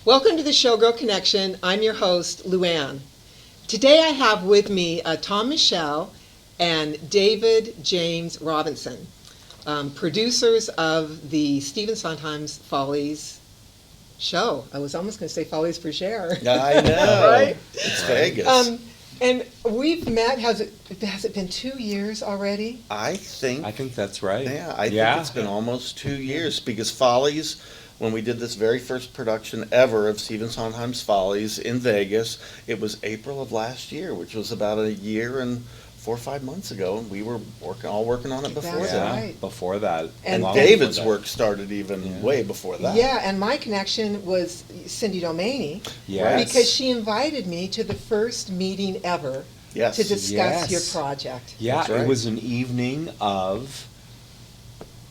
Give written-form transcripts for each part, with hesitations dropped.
Welcome to the Showgirl Connection. I'm your host, Luann. Today I have with me Tom Michel and David James Robinson, producers of the Stephen Sondheim's Follies show. I was almost going to say Follies for Share. I know. Right? It's Vegas. And we've met, has it been 2 years already? I think that's right. Yeah, I think it's been almost 2 years because Follies, when we did this very first production ever of Stephen Sondheim's Follies in Vegas, it was April of last year, which was about a year and 4 or 5 months ago, and we were working on it before that. Right. Before that. And David's work started even way before that. Yeah, and my connection was Cindy Domaney, Yes. because she invited me to the first meeting ever to discuss your project. Yeah, That's right. It was an evening of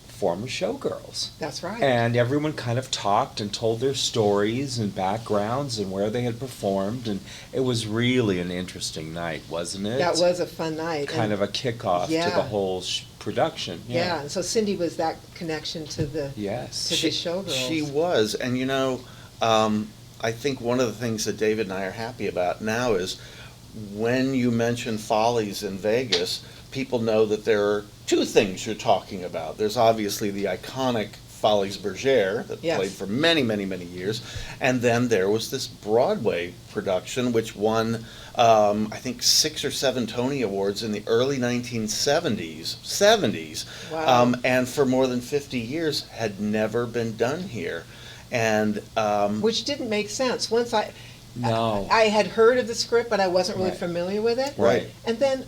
former showgirls. That's right. And everyone kind of talked and told their stories and backgrounds and where they had performed, and it was really an interesting night, wasn't it? That was a fun night. Kind of a kickoff to the whole production. Yeah, and so Cindy was that connection to the the showgirls. She was, and I think one of the things that David and I are happy about now is when you mention Follies in Vegas, people know that there are two things you're talking about. There's obviously the iconic Follies Bergère that played for many, many, many years, and then there was this Broadway production which won, I think, 6 or 7 Tony Awards in the early 1970s. Wow. And for more than 50 years had never been done here. And which didn't make sense. Once I No. I had heard of the script, but I wasn't really familiar with it. Right. And then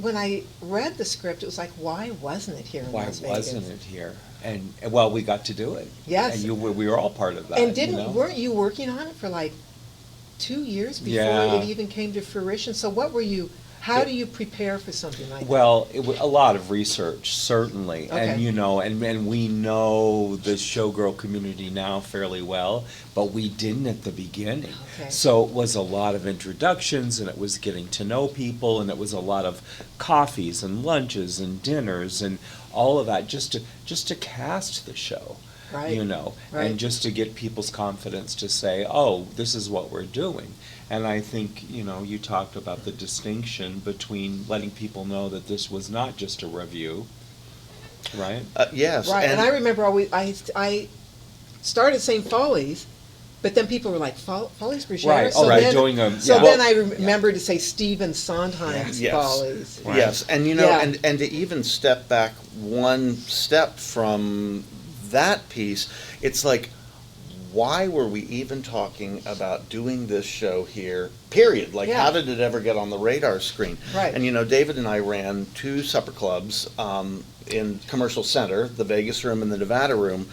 when I read the script, it was like, why wasn't it here in Las Vegas? Why wasn't it here? And well, we got to do it. Yes. And we were all part of that. And weren't you working on it for like 2 years before it even came to fruition? So how do you prepare for something like that? Well, a lot of research, certainly. Okay. And and we know the showgirl community now fairly well, but we didn't at the beginning. Okay. So it was a lot of introductions, and it was getting to know people, and it was a lot of coffees and lunches and dinners and all of that just to cast the show. Right. And just to get people's confidence to say, oh, this is what we're doing. And I think, you talked about the distinction between letting people know that this was not just a review, right? Yes. Right, and I remember I started saying Follies, but then people were like, Follies Bergère? Right, then I remembered to say Stephen Sondheim's Follies. Right. Yes, and and to even step back one step from that piece, it's like, why were we even talking about doing this show here, period? Like, how did it ever get on the radar screen? Right. And, David and I ran 2 supper clubs in Commercial Center, the Vegas Room and the Nevada Room,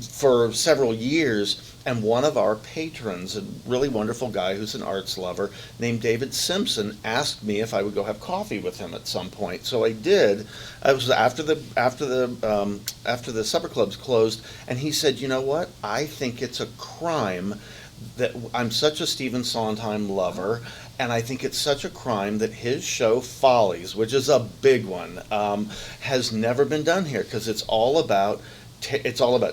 for several years. And one of our patrons, a really wonderful guy who's an arts lover, named David Simpson, asked me if I would go have coffee with him at some point. So I did. It was after the supper clubs closed, and he said, "You know what? I think it's a crime that I'm such a Stephen Sondheim lover, and I think it's such a crime that his show Follies, which is a big one, has never been done here, because it's all about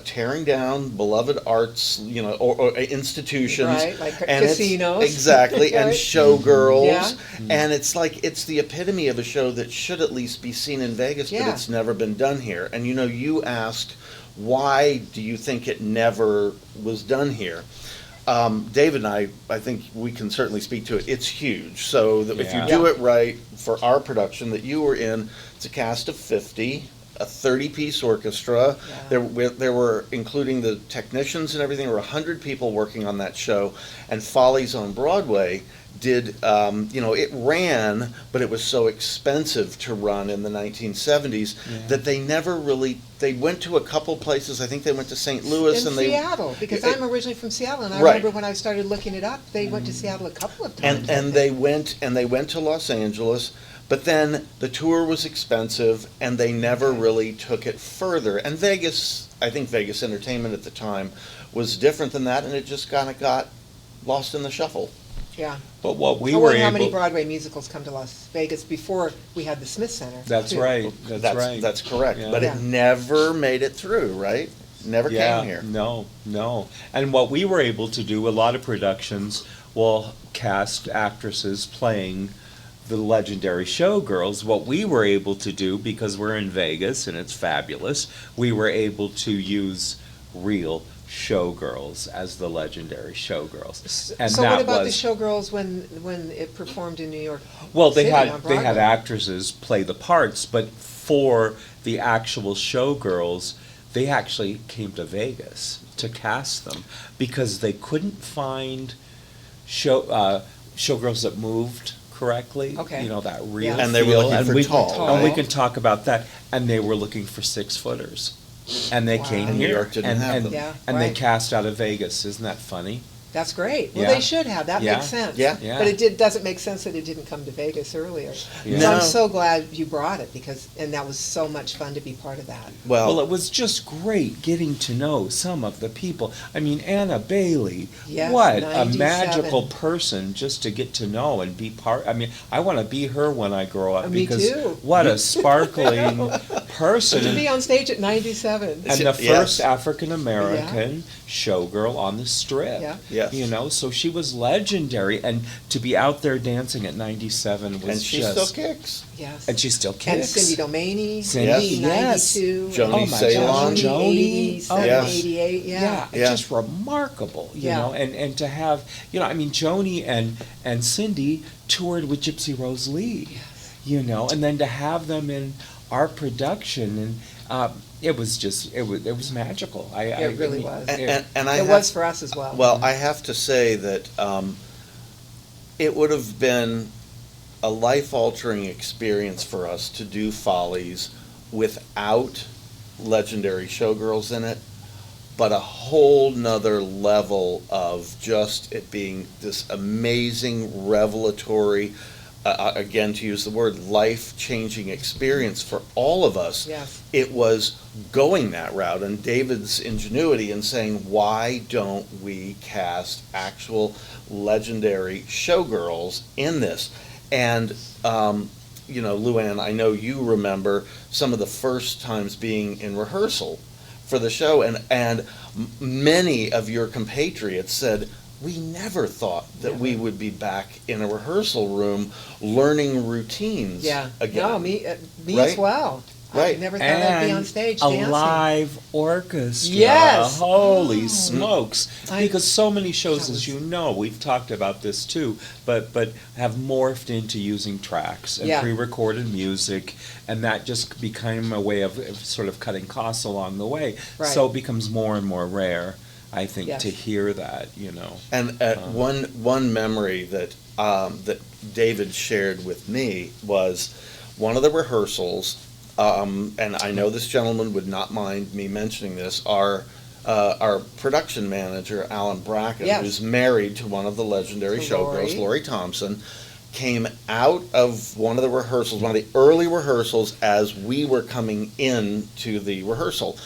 tearing down beloved arts, or institutions, right? Like and casinos, exactly, and showgirls, Yeah. And it's like it's the epitome of a show that should at least be seen in Vegas, but it's never been done here. And you asked, why do you think it never was done here? David and I think we can certainly speak to it. It's huge. So that if you do it right for our production that you were in, it's a cast of 50. A 30-piece orchestra. Yeah. There were, including the technicians and everything, there were 100 people working on that show. And Follies on Broadway did, it ran, but it was so expensive to run in the 1970s that they never really, they went to a couple places. I think they went to St. Louis. In Seattle, because I'm originally from Seattle, and I remember when I started looking it up, they went to Seattle a couple of times. And they went to Los Angeles. But then the tour was expensive, and they never really took it further. And Vegas, I think Vegas entertainment at the time was different than that, and it just kind of got lost in the shuffle. Yeah. But what we were able... How many Broadway musicals come to Las Vegas before we had the Smith Center? That's right. That's right. That's correct. Yeah. But it never made it through, right? never came here. No, no. And what we were able to do, a lot of productions will cast actresses playing the legendary Showgirls. What we were able to do, because we're in Vegas and it's fabulous, we were able to use real Showgirls as the legendary Showgirls. And So that what about was, the Showgirls when it performed in New York? well, they City had on they had Broadway? actresses play the parts, but for the actual Showgirls, they actually came to Vegas to cast them because they couldn't find showgirls that moved correctly. Okay. You know, that real Yeah. And they were feel, looking and for we, tall, and we right? can talk about that. And they were looking for 6-footers, and they Wow. came And New here, York didn't and have and, them. Yeah, and they right. cast out of Vegas. Isn't that funny? That's great. Well, Yeah. they should have. That Yeah. makes sense. Yeah. Yeah. But doesn't make sense that it didn't come to Vegas earlier. Yeah. So I'm No. so glad you brought it and that was so much fun to be part of that. Well, it was just great getting to know some of the people. I mean, Anna Bailey, Yes, what a 97. magical person just to get to know and be part. I mean, I want to be her when I grow up Me because too. what a sparkling person. To be on stage at 97. And the Yes. first African American showgirl on the strip. Yeah. Yes. You know, so she was legendary, and to be out there dancing at 97 was and she just. still kicks. Yes. And she still And kicks. Cindy Domaney. Cindy, Yes. 92. Joni Oh my Ceylon. gosh, Joni. 87, Yes. 88, yeah. It's Yeah. just remarkable, you Yeah. know, and to have, you know, I mean, Joni and Cindy toured with Gypsy Rose Lee, you know, and then to have them in our production, and it was just, it was magical. It really was. And I It have, was for us as well. Well, I have to say that it would have been a life-altering experience for us to do Follies without legendary showgirls in it, but a whole nother level of just it being this amazing, revelatory, again, to use the word, life-changing experience for all of us. Yes. It was going that route, and David's ingenuity in saying, why don't we cast actual legendary showgirls in this? And, you know, Luann, I know you remember some of the first times being in rehearsal for the show, and many of your compatriots said, we never thought that we would be back in a rehearsal room learning routines Yeah. again. No, me Right? as well. I Right. never thought I'd be on and stage a dancing. live orchestra. Yes. Holy smokes. I- Because so many shows, that as was- you know, we've talked about this too, but have morphed into using tracks and Yeah. pre-recorded music, and that just became a way of sort of cutting costs along the way. Right. So it becomes more and more rare, I think, Yes. to hear that, you know. And one memory that that David shared with me was one of the rehearsals, and I know this gentleman would not mind me mentioning this. Our production manager, Alan Bracken, Yes. who's married to one of the legendary To Lori. showgirls, Lori Thompson, came out of one of the rehearsals, one of the early rehearsals, as we were coming into the rehearsal,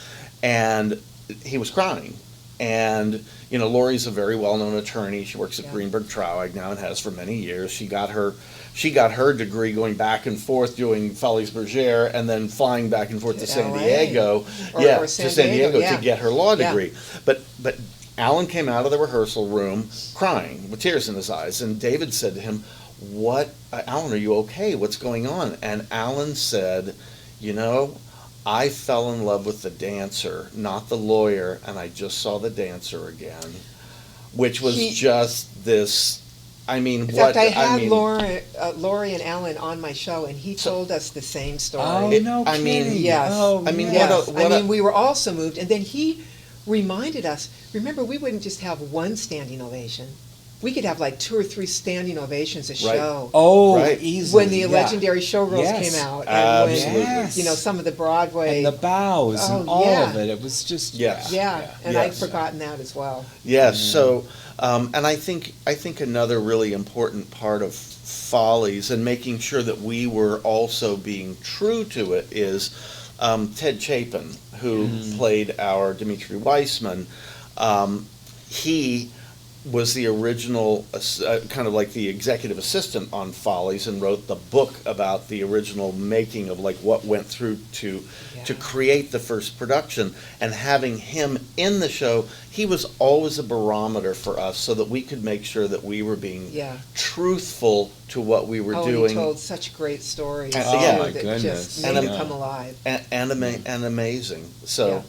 and he was crying. And, you know, Lori's a very well-known attorney. She works at Yeah. Greenberg Traurig now and has for many years. She got her degree going back and forth doing Follies Bergère and then flying back and forth to To San LA. Diego. Or to San San Diego Diego, yeah. to get her law Yeah. degree. But Alan came out of the rehearsal room crying with tears in his eyes, and David said to him, Alan, are you okay? What's going on? And Alan said, you know, I fell in love with the dancer, not the lawyer, and I just saw the dancer again, which was just this. I mean, In what fact, I had mean, Lori and Alan on my show, and he told us the same story. Oh, It- no I mean, kidding. Yes. Oh, I mean, Yes. what a- we were all so moved. And then he reminded us, remember, we wouldn't just have one standing ovation. We could have like 2 or 3 standing ovations a Right. show. Oh, Right. easily. When the yeah. legendary showgirls Yes. came out. Absolutely. And when, you know, some of the Broadway. And the bows and Oh, all yeah. of it. It was just Yes. yeah, and I'd Yes. forgotten that as well. Yes. So, and I think another really important part of Follies and making sure that we were also being true to it is Ted Chapin, who played our Dimitri Weissman. He was the original, kind of like the executive assistant on Follies, and wrote the book about the original making of like what went through to create the first production. And having him in the show, he was always a barometer for us, so that we could make sure that we were being truthful to what we were doing. He told such great stories. Yeah. My that goodness. just made And you come alive. And amazing. So, Yeah.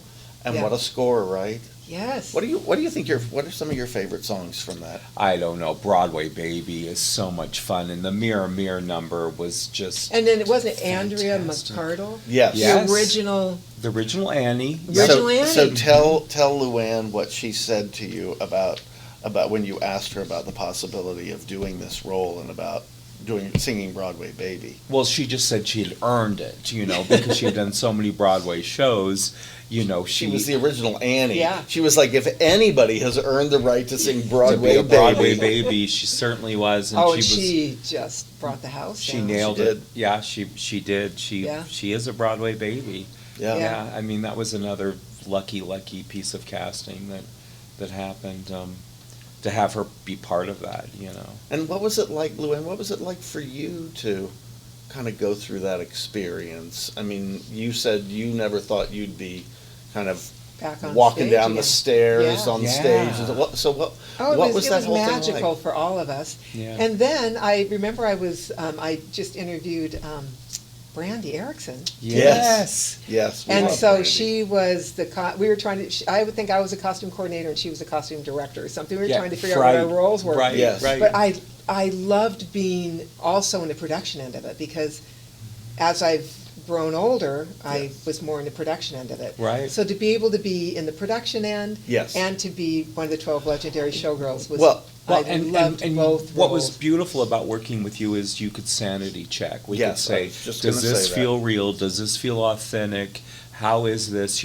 and Yeah. what a score, right? Yes. What do you think what are some of your favorite songs from that? I don't know. Broadway Baby is so much fun, and the Mirror Mirror number was just And then it wasn't Andrea fantastic. McCardle? Yes. Yes. The original. the original Annie. Original Annie. So tell Luann what she said to you about when you asked her about the possibility of doing this role and about singing Broadway Baby. Well, she just said she had earned it, because she had done so many Broadway shows. She was the original Annie. Yeah. She was like, if anybody has earned the right to sing to Broadway be a Broadway Baby. baby, she certainly was. And And she was, she just brought the house she down. nailed She it. did. Yeah, she did. Yeah. She is a Broadway baby. Yeah. Yeah, I mean, that was another lucky piece of casting that happened, to have her be part of that. And what was it like, Luann? What was it like for you to kind of go through that experience? I mean, you said you never thought you'd be kind of Back on walking stage down the again. stairs Yeah. on Yeah. stage. So what? Oh, what it was that whole magical thing like? for all of us. Yeah. And then I remember I just interviewed Brandy Erickson. Yes. Yes. we And love so Brandy. she was we were trying to, I would think I was a costume coordinator and she was a costume director or something. We were Yeah, trying to figure out what our right, roles were. Right, Yes. right. But I loved being also in the production end of it, because as I've grown older, I was more in the production end of it. Right. So to be able to be in the production end Yes. and to be one of the 12 legendary showgirls was, Well, I loved both what was roles. beautiful about working with you is you could sanity check. We Yes, could I say, was just does gonna this say that. feel real? Does this feel authentic? How is this?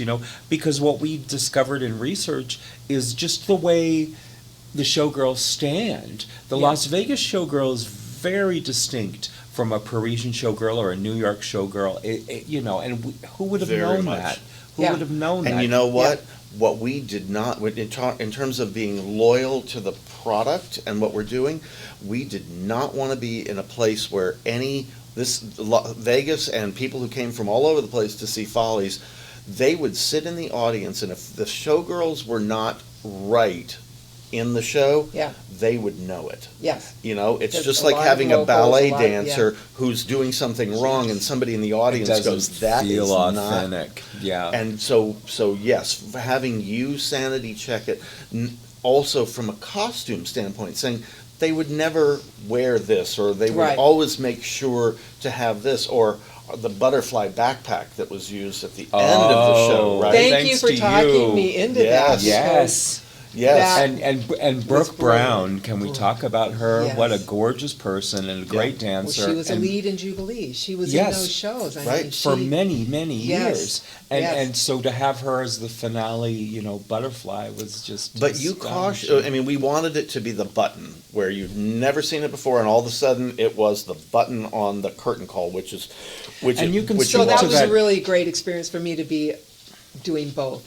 Because what we discovered in research is just the way the showgirls stand. The Yeah. Las Vegas showgirl is very distinct from a Parisian showgirl or a New York showgirl. Who would have Very known much. that? Who Yeah. would have known that? And you know what? What we did not, in terms of being loyal to the product and what we're doing, we did not want to be in a place where Vegas and people who came from all over the place to see Follies, they would sit in the audience, and if the showgirls were not right in the show, Yeah. they would know it. Yes. It's There's just a like lot of having a locals, ballet a lot- dancer who's doing something wrong, and somebody in the It audience doesn't goes, "That feel is not." authentic. Yeah. And so yes, having you sanity check it, also from a costume standpoint, saying they would never wear this, or they would Right. always make sure to have this, or the butterfly backpack that was used at the end of the show, Oh, right? Thank Thanks you for to talking you. me into Yes. that. Yes. Yes. That- And was Brooke Brown, brilliant. can we talk about her? Yes. What a gorgeous person and a great Well, dancer. she was a and lead in Jubilee. She was Yes. in those shows. I Right. mean, for she- many, many Yes. years. And Yes. and so to have her as the finale, butterfly was just But you caution, I mean, we wanted it to be the button, where you've never seen it before, and all of a sudden it was the button on the curtain call, which And you can which still So that to was that- a really great experience for me to be doing both.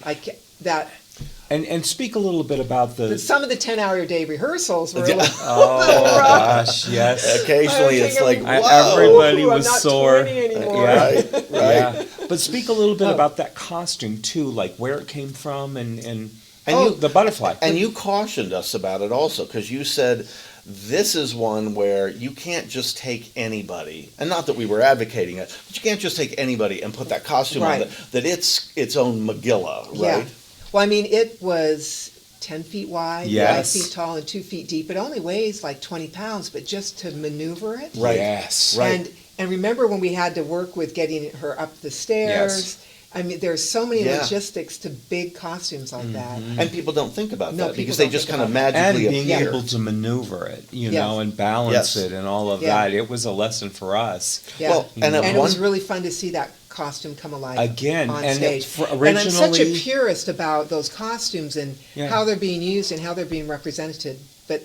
And speak a little bit about the Some of the 10-hour-a-day rehearsals were Yeah. like, oh gosh, yes. Occasionally it's like, I- whoa. everybody I'm was not sore. 20 anymore. Right, right. Yeah. But speak a little bit Oh. about that costume too, like where it came from and Oh, the butterfly. And you cautioned us about it also, because you said this is one where you can't just take anybody, and not that we were advocating it, but you can't just take anybody and put that costume on, Right. that it's its own Megillah, Yeah. right? Well, I mean, it was 10 feet wide, Yes. 5 feet tall, and 2 feet deep. It only weighs like 20 pounds, but just to maneuver it. Right. Yes. Right. And remember when we had to work with getting her up the stairs? Yes. I mean, there's so many Yeah. logistics to big costumes like that. And people don't think about No, that, people because they don't just think kind of about And magically being appear. able to maneuver it, Yes. and balance Yes. it and all of Yeah. that. It was a lesson for us. Yeah. Well, and at it was one- really fun to see that costume come alive Again, on and stage. for And I'm such a originally- purist about those costumes and Yeah. how they're being used and how they're being represented. But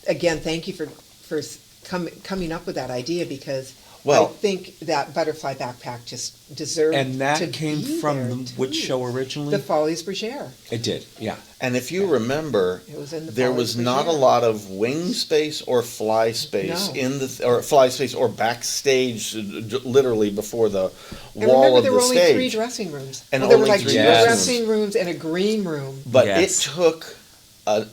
again, thank you for coming up with that idea, because Well- I think that butterfly backpack just deserved And to that came be from there, which too. show originally? The Follies Bergère. It did, yeah. And if you remember, It was in the there was Follies not a Bergère. lot of wing space or fly space No. or fly space or backstage, literally before the And wall remember, of there the were only 3 stage. dressing rooms. And Well, there were only like 3 two dressing dressing rooms and a green room. But Yes.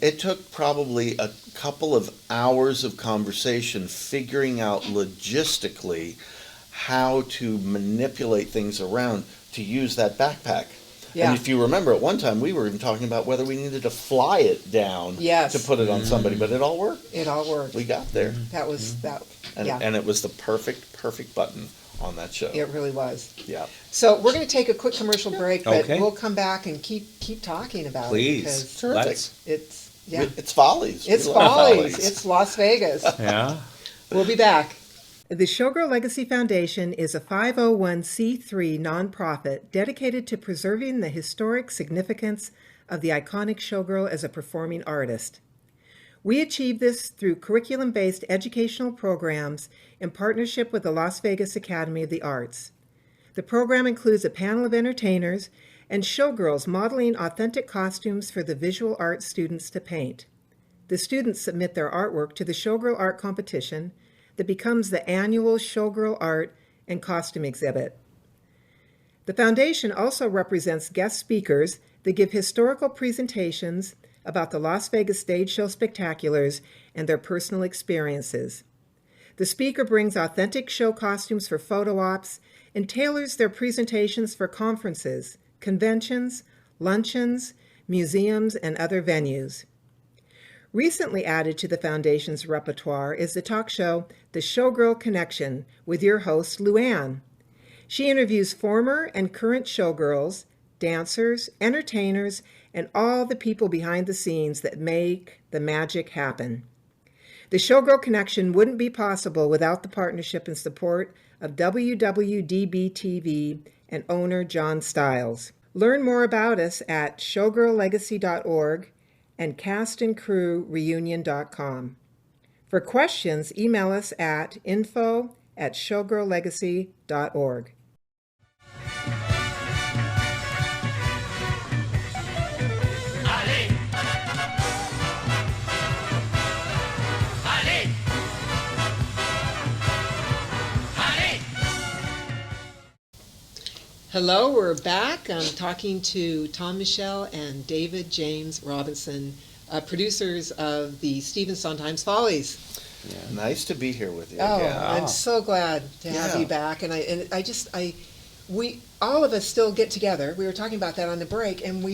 it took probably a couple of hours of conversation figuring out logistically how to manipulate things around to use that backpack. Yeah. And if you remember, at one time we were even talking about whether we needed to fly it down Yes. to put it on somebody, but it all worked. It all worked. We got there, That was that. and Yeah, and it was the perfect button on that show. it really was. Yeah. So we're going to take a quick commercial break, but Okay. we'll come back and keep talking about Please, it because Terrific. let's, it's It's Follies. it's We love Follies. It's Las Vegas. yeah. We'll be back. The Showgirl Legacy Foundation is a 501c3 nonprofit dedicated to preserving the historic significance of the iconic showgirl as a performing artist. We achieve this through curriculum-based educational programs in partnership with the Las Vegas Academy of the Arts. The program includes a panel of entertainers and showgirls modeling authentic costumes for the visual arts students to paint. The students submit their artwork to the Showgirl Art Competition that becomes the annual Showgirl Art and Costume Exhibit. The foundation also represents guest speakers that give historical presentations about the Las Vegas Stage Show Spectaculars and their personal experiences. The speaker brings authentic show costumes for photo ops and tailors their presentations for conferences, conventions, luncheons, museums, and other venues. Recently added to the Foundation's repertoire is the talk show The Showgirl Connection with your host, Luann. She interviews former and current showgirls, dancers, entertainers, and all the people behind the scenes that make the magic happen. The Showgirl Connection wouldn't be possible without the partnership and support of WWDBTV and owner John Stiles. Learn more about us at showgirllegacy.org and castandcrewreunion.com. For questions, email us at info@showgirllegacy.org. Hello, we're back. I'm talking to Tom Michel and David James Robinson, producers of the Stephen Sondheim's Follies. Nice to be here with you Oh, again. I'm so glad to have Yeah. you back. And we all of us still get together. We were talking about that on the break, and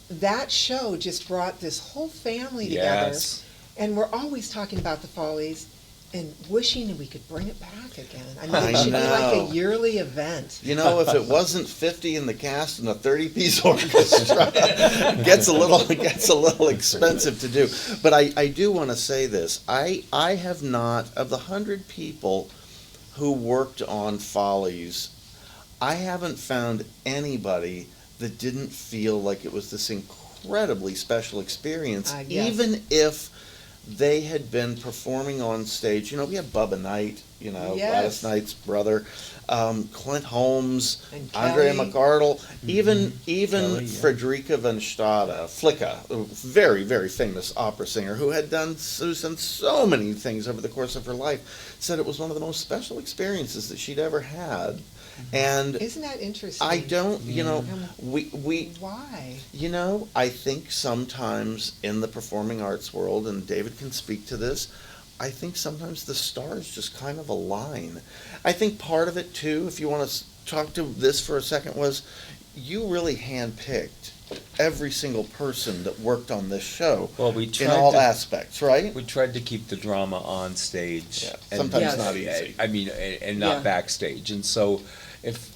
that show just brought this whole family together. Yes. And we're always talking about the Follies and wishing that we could bring it back again. I mean, I it should be like know. a yearly event. You know, if it wasn't 50 in the cast and a 30-piece orchestra, it gets a little expensive to do. But I do want to say this. I have not, of the 100 people who worked on Follies, I haven't found anybody that didn't feel like it was this incredibly special experience, Yes. even if they had been performing on stage. You know, we had Bubba Knight, Yes. Gladys Knight's brother, Clint Holmes, And Andrea Kelly. McArdle, even Kelly, yeah. Frederica von Stade, Flicka, a very, very famous opera singer who's done so many things over the course of her life, said it was one of the most special experiences that she'd ever had. And Isn't that interesting? I don't, we Why? I think sometimes in the performing arts world, and David can speak to this, I think sometimes the stars just kind of align. I think part of it too, if you want to talk to this for a second, was you really handpicked every single person that worked on this show. Well, we in tried all to- aspects, right? We tried to keep the drama on stage. Yeah, and- sometimes Yes. not easy. I mean, and not Yeah. backstage. And so if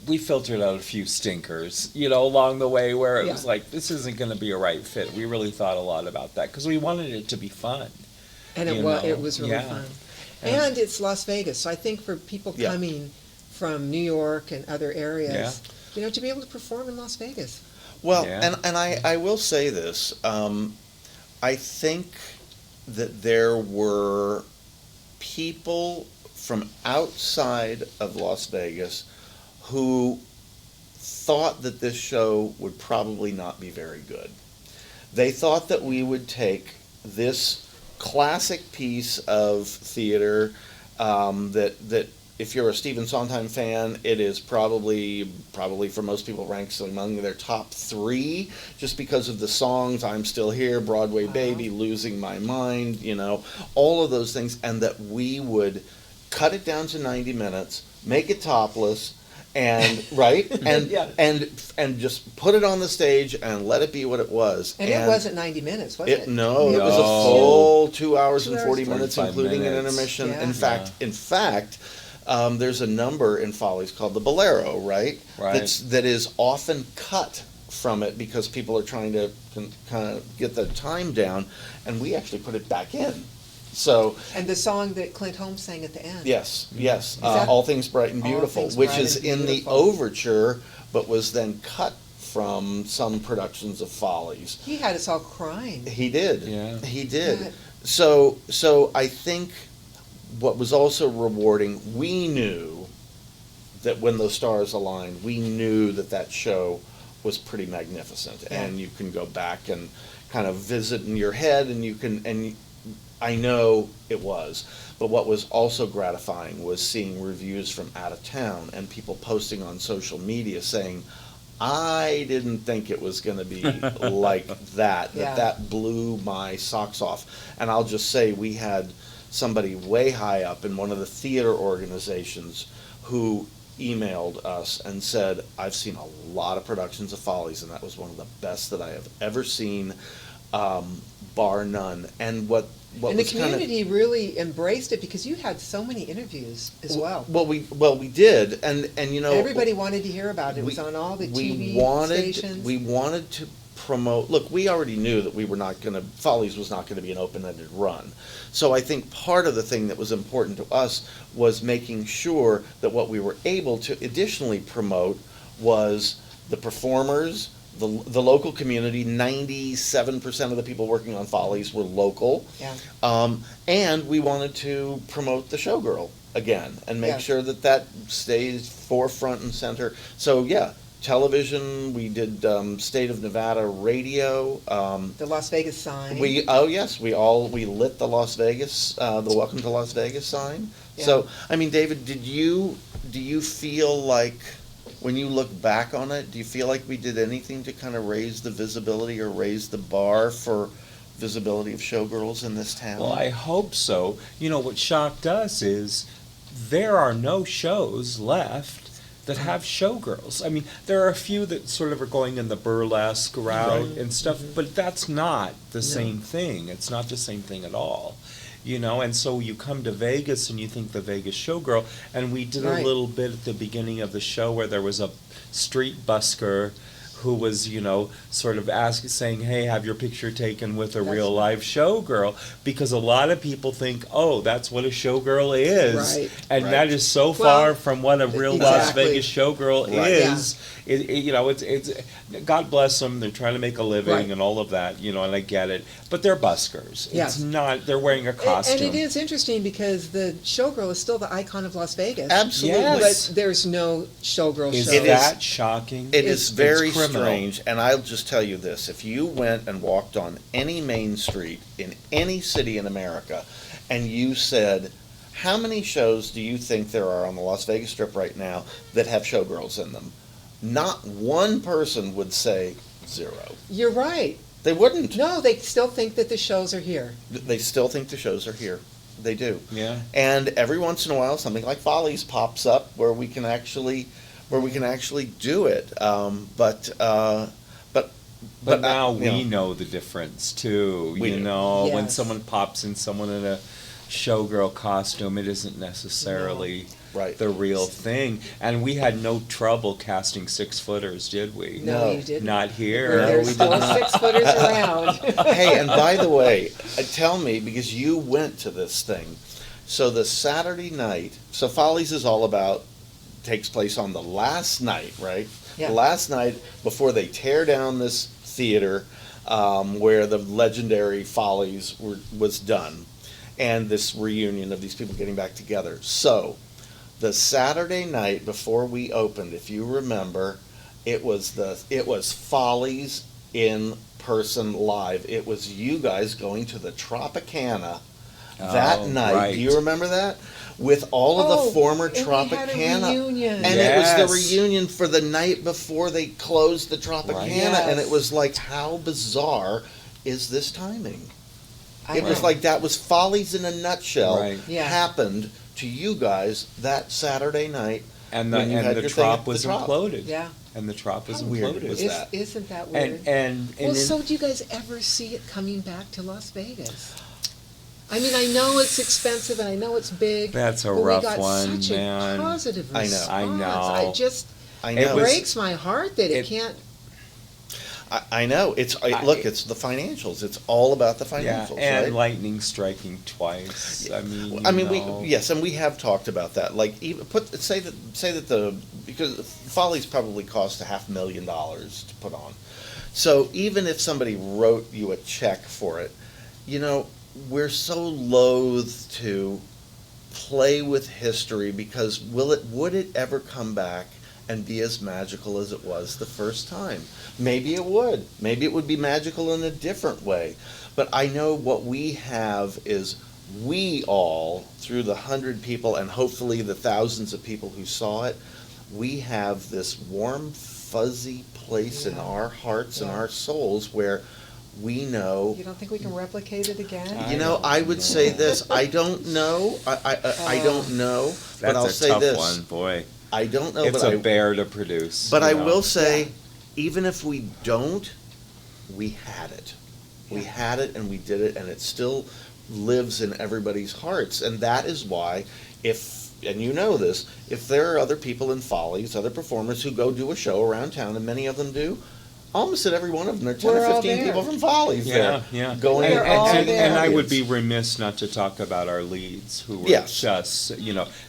we filtered out a few stinkers, along the way where it was Yeah. like, this isn't going to be a right fit. We really thought a lot about that because we wanted it to be fun. And it You was know, it was really yeah. fun. Yeah. And it's Las Vegas, so I think for people Yeah. coming from New York and other areas, to be able to perform in Las Vegas. Well, Yeah. and I will say this. I think that there were people from outside of Las Vegas who thought that this show would probably not be very good. They thought that we would take this classic piece of theater that if you're a Stephen Sondheim fan, it is probably for most people ranks among their top 3, just because of the songs. I'm Still Here, Broadway Baby, Losing My Mind, all of those things, and that we would cut it down to 90 minutes, make it topless, and right, and Yeah. and just put it on the stage and let it be what it was. And it wasn't 90 minutes, was it? No, it was a No. full 2 hours 2 and hours, 40 minutes, 45 including an minutes. intermission. Yeah. In fact, there's a number in Follies called the Bolero, right? Right. That is often cut from it because people are trying to kind of get the time down, and we actually put it back in. So And the song that Clint Holmes sang at the end. yes, that- All Things Bright and All Beautiful, Things which Bright is and in the Beautiful. overture, but was then cut from some productions of Follies. He had us all crying. He did. Yeah. He did. Yeah. So I think what was also rewarding, we knew that when those stars aligned, we knew that show was pretty magnificent. Yeah. And you can go back and kind of visit in your head, and I know it was. But what was also gratifying was seeing reviews from out of town and people posting on social media saying, I didn't think it was going to be like that. Yeah. That blew my socks off. And I'll just say we had somebody way high up in one of the theater organizations who emailed us and said, I've seen a lot of productions of Follies, and that was one of the best that I have ever seen, bar none. And what And the was kind of community really embraced it because you had so many interviews as well. well, we did, and Everybody wanted to hear about it. It was on all the TV stations. We wanted to promote. Look, we already knew that we were not going to. Follies was not going to be an open-ended run. So I think part of the thing that was important to us was making sure that what we were able to additionally promote was the performers, the local community. 97% of the people working on Follies were local. Yeah. And we wanted to promote the Showgirl again and make Yes. sure that stays forefront and center. So yeah, television, we did State of Nevada radio. The Las Vegas sign. We lit the Las Vegas, the Welcome to Las Vegas sign. Yeah. So, I mean, David, do you feel like, when you look back on it, do you feel like we did anything to kind of raise the visibility or raise the bar for visibility of showgirls in this town? Well, I hope so. What shocked us is there are no shows left that have showgirls. I mean, there are a few that sort of are going in the burlesque route and stuff, but that's not the same thing. It's not the same thing at all. And so you come to Vegas and you think the Vegas Showgirl, and we did Right. a little bit at the beginning of the show where there was a street busker who was, sort of saying, hey, have your picture taken with a real live showgirl, because a lot of people think, oh, that's what a showgirl is. Right. And Right. that is so far Well, from what a real Las exactly. Vegas showgirl Right. is. It's God bless them, they're trying to make a living Right. and all of that, and I get it. But they're buskers. Yes. It's not, they're wearing a costume. And it is interesting because the Showgirl is still the icon of Las Vegas. Absolutely. Yes. But there's no Showgirl Is show. It is- that shocking? It is very criminal. strange, and I'll just tell you this. If you went and walked on any main street in any city in America, and you said, how many shows do you think there are on the Las Vegas Strip right now that have showgirls in them? Not one person would say 0. You're right. They wouldn't. No, they still think that the shows are here. They still think the shows are here. They do. Yeah. And every once in a while, something like Follies pops up where we can actually do it. But now you we know the difference too. We do. When Yes. someone pops in someone in a showgirl costume, it isn't necessarily Right. the real thing. And we had no trouble casting 6-footers, did we? No, No. you didn't. Not here. No, There's we still did not. 6-footers around. Hey, and by the way, tell me, because you went to this thing. So the Saturday night, so Follies is all about, takes place on the last night, right? Yeah. The last night before they tear down this theater where the legendary Follies was done. and this reunion of these people getting back together. So, the Saturday night before we opened, if you remember, it was Follies in person live. It was you guys going to the Tropicana that night. Right. Do you remember that? With all of the former and we Tropicana. had a reunion. And it was the Yes. reunion for the night before they closed the Tropicana. Right. Yes. And it was like, how bizarre is this timing? I It was know. like that was Follies in a nutshell Right. Yeah. happened to you guys that Saturday night. And when you had the your thing trop at the was Trop. imploded. Yeah. And the trop was How weird imploded. was Is, that? isn't that weird? And Well, in- so do you guys ever see it coming back to Las Vegas? I mean, I know it's expensive and I know it's big. That's a but rough we got one, such man. a positive I know. response. I know. I just, I It know. was- breaks my heart that it it- can't. I know. Look, it's the financials. It's all about the yeah, financials, and right? lightning striking twice. I mean, Yes, and we have talked about that. Like, even say that because Follies probably cost $500,000 to put on. So even if somebody wrote you a check for it, we're so loath to play with history because would it ever come back and be as magical as it was the first time? Maybe it would. Maybe it would be magical in a different way. But I know what we have is we all, through the 100 people and hopefully the thousands of people who saw it, we have this warm, fuzzy place in Yeah. our hearts and Yeah. our souls where we know. You don't think we can replicate it again? I would say this. I don't know. I don't know. That's But I'll a say tough this. one, boy. I don't know. It's but a bear to produce. But I know. will say, Yeah. even if we don't, we had it. We Yeah. had it and we did it, and it still lives in everybody's hearts. And that is why, and you know this, if there are other people in Follies, other performers who go do a show around town, and many of them do, almost at every one of them, there are 10 We're or all 15 there. people from Follies Yeah, there. yeah. Going We're all and there. And I would be remiss not to talk about our leads, who were Yes. just,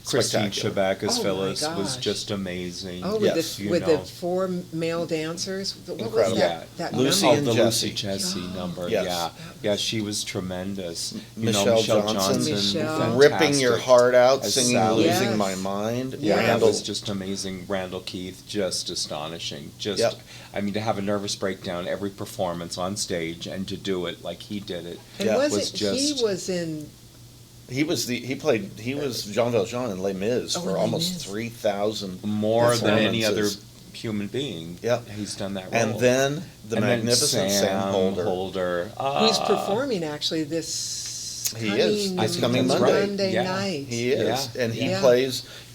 Christine Spectacular. Shabak as Oh, my Phyllis was gosh. just amazing. Oh, Yes. with the 4 male dancers. What Incredible. was that? That Lucy number? and the Jessie. Lucy Jessie Oh, number, yes. yeah. Yeah, she was tremendous. Michel Johnson. Michel. Ripping your fantastic. heart out, As singing Sally. Losing Yes. My Mind. Yeah. That Randall, was just amazing. Randall Keith, just astonishing. Just, Yep. I mean, to have a nervous breakdown every performance on stage and to do it like he did it. And Yeah. Was he just- was in, he was Jean Valjean in Les Mis Oh, for in Les almost Mis. 3,000 More than any other performances. human being. Yep. He's done that role. And then the And then magnificent Sam Holder. who's Ah. performing actually this He is. It's coming Monday Yeah. night. He is, Yeah. and he Yeah.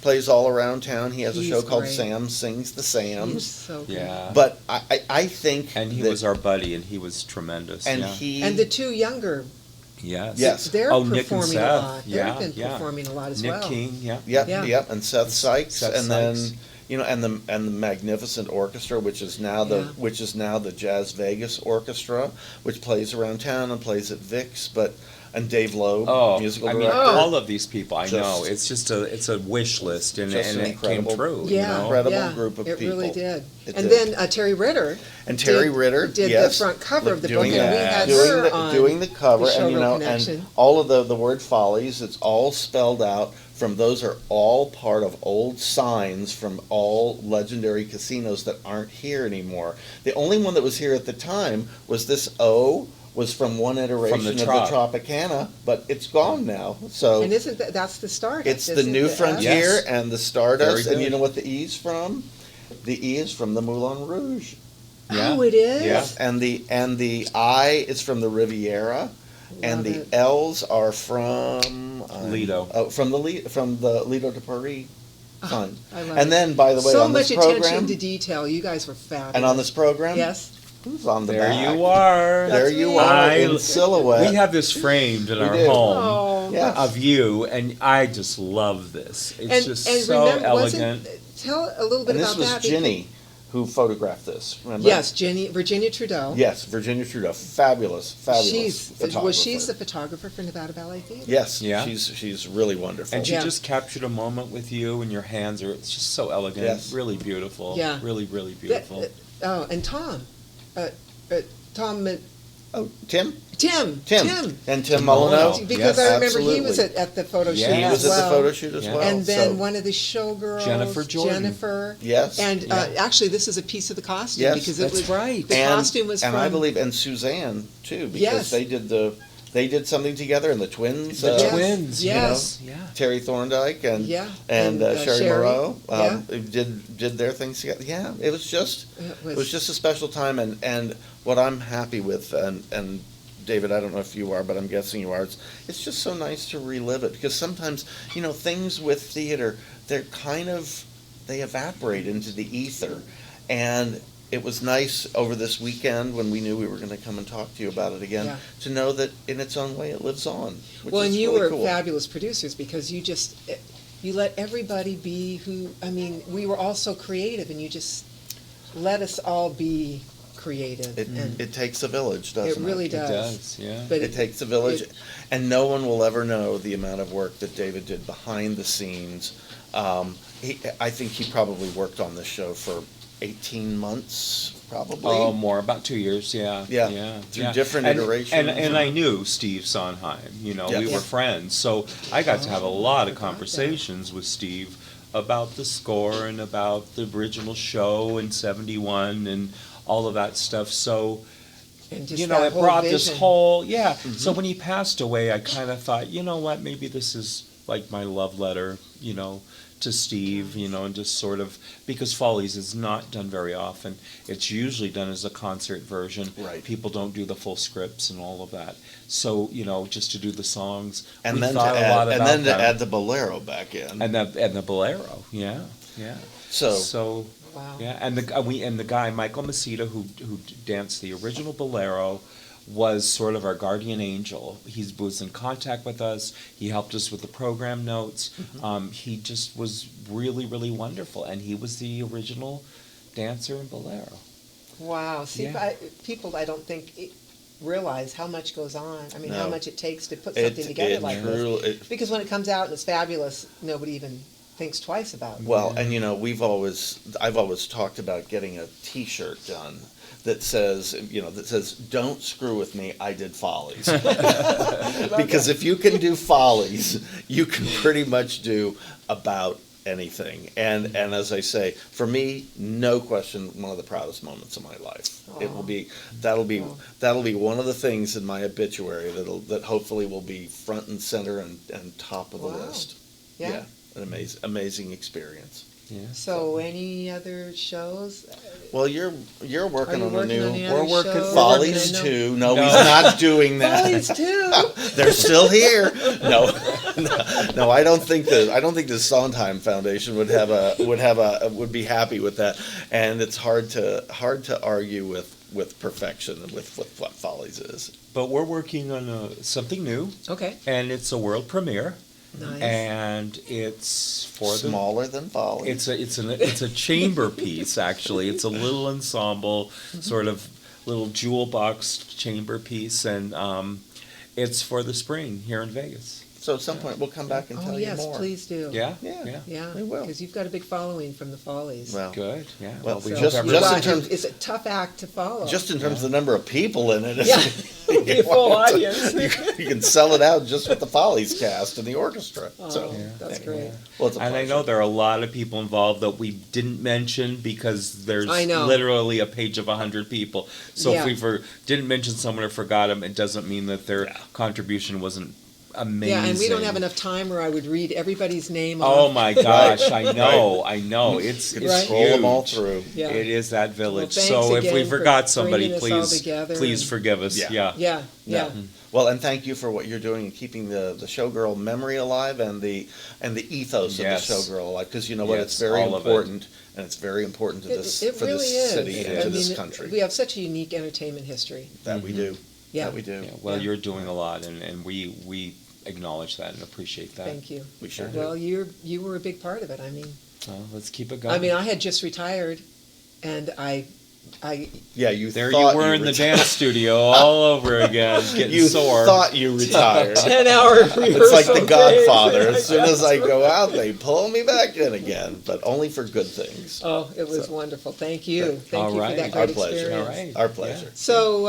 plays all around town. He has a He's show called great. Sam Sings the He's Sams. so good. Yeah. But I think And he that- was our buddy, and he was tremendous. and yeah. he And the 2 younger, Yes. Yes. they're Oh, Nick and performing a Seth. lot. Yeah, They've been yeah. performing a lot as Nick well. King, yeah. Yep, Yeah. yep, and Seth Sykes, Seth and Sykes. then and the magnificent orchestra, which is now the Jazz Vegas Orchestra, which plays around town and plays at Vic's, and Dave Loeb, Oh, musical I mean, director. all of these people, I Just- know. It's a wish list, and Just an it came incredible- true. Yeah, Incredible yeah, group of it really people. did. It And did. then Terry Ritter. And Terry Ritter did yes, the front cover of the book, doing and we that. had doing her the, on doing the cover, the and Showgirl and Connection. all of the word Follies. It's all spelled out. Those are all part of old signs from all legendary casinos that aren't here anymore. The only one that was here at the time was this O. Was from one iteration the of the Trop. Tropicana, but it's gone now. So And isn't that's the Stardust? it's the isn't New it? Frontier Yes. and the Stardust. Very And you good. know what the E's from? The E is from the Moulin Rouge. Yeah. Oh, it is? Yeah. And the I is from the Riviera, and Love the it. L's are from Lido. Oh, from the Lido de Paris sign. I love And it. then, by the way, So on this much attention program, to detail. You guys were fabulous. and on this program, Yes. who's on the There back? you are. There That's you me. are I- in silhouette. We have this framed in We our do. home Oh. Yeah. of you, and I just love this. It's just so remember, elegant. tell a little bit and this about was that. Ginny who photographed this. Remember? Yes, Virginia Trudeau. Yes, Virginia Trudeau, fabulous She's photographer. she's the photographer for Nevada Ballet Theater. Yes, Yeah. she's really wonderful. And she Yeah. just captured a moment with you, and your hands are, it's just so elegant. Yes. Really beautiful. Yeah. Really, really beautiful. And Tom. Tom. Oh, Tim? Tim. And Tim Molyneux. Molyneux. Because Yes, I remember he was absolutely. at the photo shoot Yeah. He as was at well. the photo shoot as Yeah. well. And then so- one of the showgirls, Jennifer Jordan. Jennifer. Yes. And Yeah. actually, this is a piece of the costume Yes, because it that's was right. The costume was and from I believe, and Suzanne too, because Yes. they did something together, and the twins, The Yes. twins, Yes. yeah. Terry Thorndike and Yeah. and, And, Sherry Sherry. Moreau Yeah. did their things together. Yeah, it was just It it was just a special time, and what I'm happy with, and David, I don't know if you are, but I'm guessing you are. It's just so nice to relive it, because sometimes things with theater, they evaporate into the ether, and it was nice over this weekend when we knew we were going to come and talk to you about it again, Yeah. to know that in its own way it lives on. Which Well, is and you really were cool. fabulous producers because you let everybody be who, I mean, we were all so creative and you just let us all be creative. and It takes a village, doesn't it? it really It does. does, yeah. But It takes a village, it- and no one will ever know the amount of work that David did behind the scenes. I think he probably worked on this show for 18 months, probably. Oh, more, about 2 years, yeah. Yeah, through yeah. different And- iterations. And I knew Steve Sondheim, we Yes. were friends, so I got to have a lot of forgot that. conversations with Steve about the score and about the original show in '71 and all of that stuff, so, And just it that whole brought this vision. whole, So when he passed away, I kind of thought, you know what, maybe this is like my love letter, to Steve, and just sort of, because Follies is not done very often. It's usually done as a concert version. Right. People don't do the full scripts and all of that. So, just to do the songs, and we then thought to a lot add, and about then to them. add the bolero back in. And the bolero, yeah. So, Wow. yeah, and the guy Michael Masita who danced the original bolero was sort of our guardian angel. He was in contact with us. He helped us with the program notes. He just was really, really wonderful, and he was the original dancer in bolero. Wow. See, Yeah. people I don't think realize how much goes on. I mean, how No. much it takes to put something together like this. it, Because when it comes out and it's fabulous, nobody even thinks twice about it. Well, and I've always talked about getting a T-shirt done that says, "Don't screw with me, I did Follies." Because if you can do Follies, you can pretty much do about anything. And as I say, for me, no question, one of the proudest moments of my life. It will be that'll be one of the things in my obituary that hopefully will be front and center and top of the Wow. list. Yeah. An amazing experience. Yeah. So, any other shows? Well, you're working Are you on working a on new any other working- shows? Follies I know- 2. No, he's not doing that. Follies 2? They're still here. No, I don't think the Sondheim Foundation would would be happy with that. And it's hard to argue with perfection and with what Follies is. But we're working on something new, Okay. and it's a world premiere, Nice. and it's for the Smaller than Follies. It's a chamber piece, actually. It's a little ensemble, sort of little jewel box chamber piece, and it's for the spring here in Vegas. So at some point we'll come back and Oh, tell yes, you more. please do. Yeah? Yeah. Yeah, We will. because you've got a big following from the Follies. Well, Good, yeah. Well, we So just- hope just in everybody- terms- it's a tough act to follow. just in terms of the number of people in it. Yeah. It'll be a full audience. You can sell it out just with the Follies cast and the orchestra. Oh, So, that's Yeah. great. well, it's a And I pleasure. know there are a lot of people involved that we didn't mention because there's I know. literally a page of 100 people. So Yeah. if we didn't mention someone or forgot them, it doesn't mean that their Yeah. contribution wasn't amazing. Yeah, and we don't have enough time where I would read everybody's name Oh off. my gosh, I know. It's You can Right. scroll them all huge. through. Yeah. It is that village. thanks So if we again for forgot somebody, bringing us all please together please and- forgive us. Yeah. Yeah. Yeah, yeah. No. Well, and thank you for what you're doing in keeping the Showgirl memory alive and the ethos Yes. of the Showgirl alive. Because you know what, Yes, it's very all of it. important, and it's very important to this It for really this is. city and I to this mean, country. We have such a unique entertainment history. That we do. Yeah. That we do. Yeah, well, Yeah. you're doing a lot, and we acknowledge that and appreciate that. Thank you. We sure Well, do. you were a big part of it. I mean, Well, let's keep it going. I mean, I had just retired, and I Yeah, you There thought you were in the retired. dance studio all over again, getting You sore. thought you retired. 10-hour rehearsal. It's like the days. Godfather. As soon as I go out, they pull me back in again, but only for good things. Oh, it was So- wonderful. Thank you. Thank All you right. for that Our great pleasure. experience. All right. Our pleasure. So,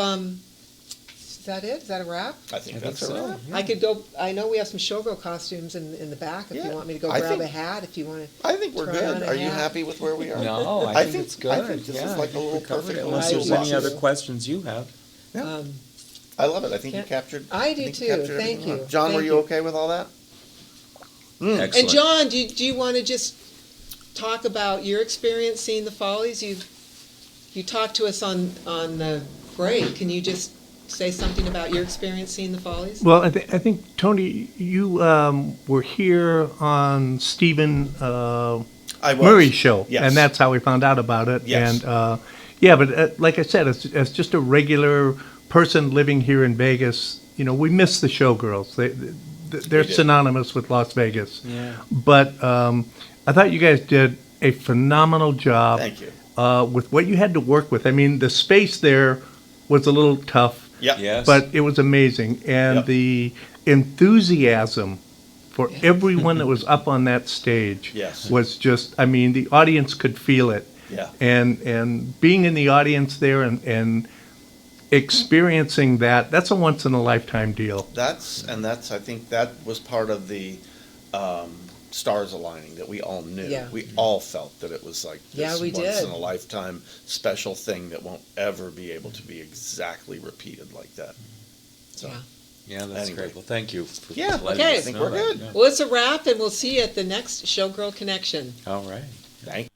that it? Is that a wrap? I think I that's think a so. wrap. I could go, I know we have some Showgirl costumes in the back if Yeah. you want me to go I grab think- a hat, if you want to. I think we're Try on good. a Are you hat. happy with where we are? No, I think it's good. I think this is like a little we covered perfect it, little unless there's toolbox. any other questions you have. Yeah. I love it. I think you Yeah. captured. I do think too. you captured Thank everything. you. John, Thank were you you. okay with all that? Excellent. And John, do you want to just talk about your experience seeing the Follies? You talked to us on the break. Can you just say something about your experience seeing the Follies? Well, I think Tony, you were here on Stephen I was. Murray's show, Yes. and that's how we found out about it. Yes. And yeah, but like I said, as just a regular person living here in Vegas, we miss the Showgirls. They're do. synonymous with Las Vegas. Yeah. But I thought you guys did a phenomenal job. Thank you. With what you had to work with. I mean, the space there was a little tough. Yep. Yes. But it was amazing, and Yep. the enthusiasm for everyone that was up on that stage Yes. was just, I mean, the audience could feel it. Yeah. And being in the audience there and experiencing that's a once in a lifetime deal. That's I think that was part of the stars aligning that we all knew. Yeah. We all felt that it was like this Yeah, we once did. in a lifetime special thing that won't ever be able to be exactly repeated like that. So Yeah. Yeah, that's Anyway. great. Well, thank you for Yeah, letting okay. us I think know we're that. good. Yeah. Well, it's a wrap, and we'll see you at the next Showgirl Connection. All right. thank you.